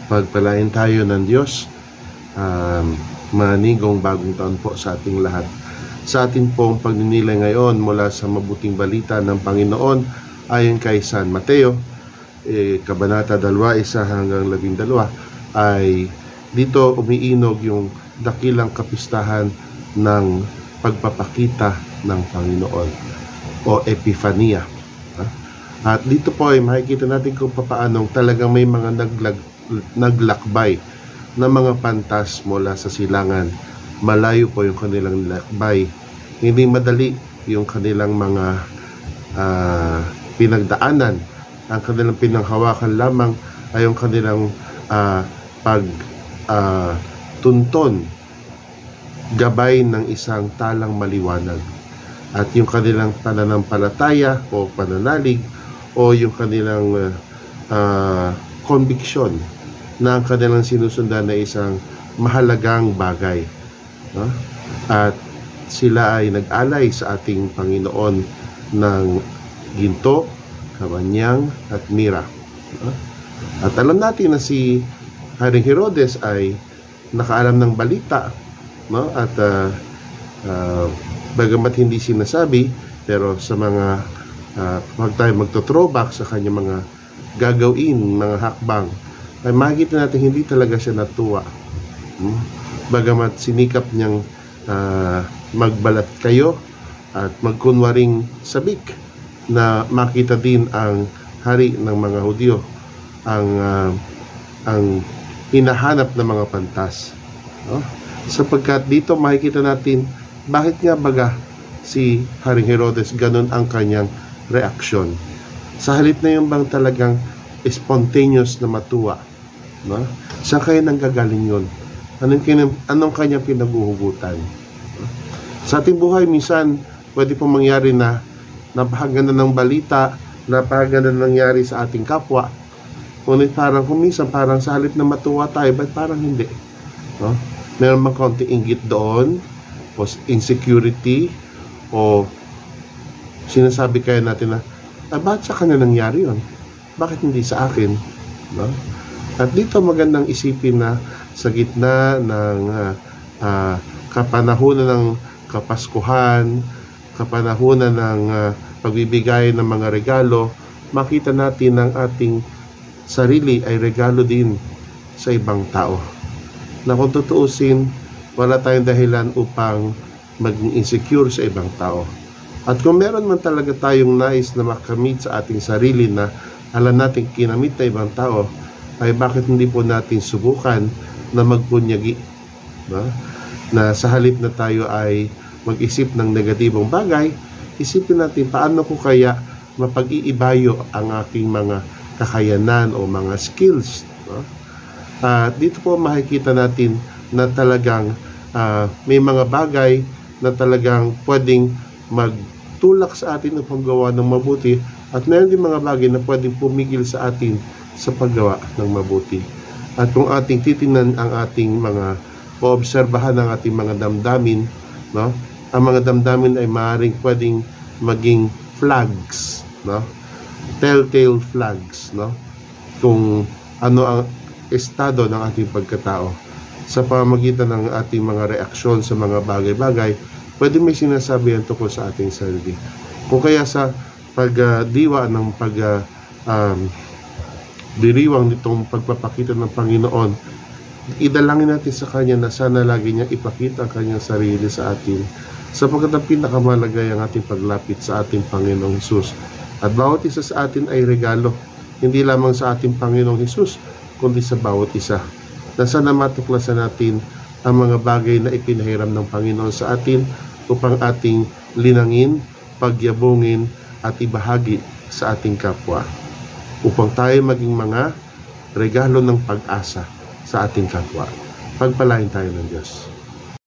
Pagpalain tayo ng Diyos. Manigong bagong taon po sa ating lahat. Sa ating pong pagninilay ngayon mula sa mabuting balita ng Panginoon ayon kay San Mateo, Kabanata 2:1-12, ay dito umiinog yung dakilang kapistahan ng pagpapakita ng Panginoon o Epifania. At dito po ay makikita natin kung paanong talagang may mga naglakbay na mga pantas mula sa silangan. Malayo po yung kanilang lakbay. Hindi madali yung kanilang mga pinagdaanan. Ang kanilang pinanghawakan lamang ay yung kanilang tunton, gabay ng isang talang maliwanag. At yung kanilang pananampalataya o pananalig o yung kanilang conviction na ang kanilang sinusundan na isang mahalagang bagay. At sila ay nag-alay sa ating Panginoon ng ginto, kabanyang at mira. At alam natin na si Haring Herodes ay nakaalam ng balita, at bagamat hindi sinasabi, pero sa mga pag tayo magto-throwback sa kanyang mga gagawin, mga hakbang, ay makikita natin hindi talaga siya natuwa. Bagamat sinikap niyang magbalat kayo at magkunwaring sabik na makita din ang hari ng mga Hudyo, ang hinahanap ng mga pantas. Sapagkat dito makikita natin bakit nga baga si Haring Herodes ganun ang kanyang reaksyon. Sa halip na yung bang talagang spontaneous na matuwa, saan kaya nanggagaling yun? Anong kanyang pinaguhugutan? Sa ating buhay minsan pwede pong mangyari na napakaganda ng balita, napakaganda nangyari sa ating kapwa, ngunit parang kuminsan parang sa halip na matuwa tayo, ba't parang hindi? Meron bang konting inggit doon, o insecurity, o sinasabi kaya natin na bakit sa kanya nangyari yun? Bakit hindi sa akin? At dito magandang isipin na sa gitna ng kapanahunan ng Kapaskuhan, kapanahunan ng pagbibigay ng mga regalo, makita natin ng ating sarili ay regalo din sa ibang tao. Na kung tutuusin, wala tayong dahilan upang maging insecure sa ibang tao. At kung meron man talaga tayong nais na makamit sa ating sarili na alam natin kinamit na ibang tao, ay bakit hindi po natin subukan na magpunyagi? Na sa halip na tayo ay mag-isip ng negatibong bagay, isipin natin paano ko kaya mapag-iibayo ang aking mga kakayanan o mga skills. Dito po makikita natin na talagang may mga bagay na talagang pwedeng magtulak sa atin upang gawa ng mabuti, at meron din mga bagay na pwedeng pumigil sa atin sa paggawa ng mabuti. At kung ating titingnan ang ating mga poobserbahan ng ating mga damdamin, ang mga damdamin ay maaaring pwedeng maging flags, telltale flags, kung ano ang estado ng ating pagkatao. Sa pamamagitan ng ating mga reaksyon sa mga bagay-bagay, pwede may sinasabi yan tungkol sa ating sarili. Kung kaya sa pagdiwa ng diriwang nitong pagpapakita ng Panginoon, idalangin natin sa Kanya na sana lagi niya ipakita ang Kanyang sarili sa atin, sapagkat ang pinakamalagay ang ating paglapit sa ating Panginoong Hesus. At bawat isa sa atin ay regalo, hindi lamang sa ating Panginoong Hesus, kundi sa bawat isa. Na sana matuklasan natin ang mga bagay na ipinahiram ng Panginoon sa atin upang ating linangin, pagyabungin at ibahagi sa ating kapwa, upang tayo maging mga regalo ng pag-asa sa ating kapwa. Pagpalain tayo ng Diyos.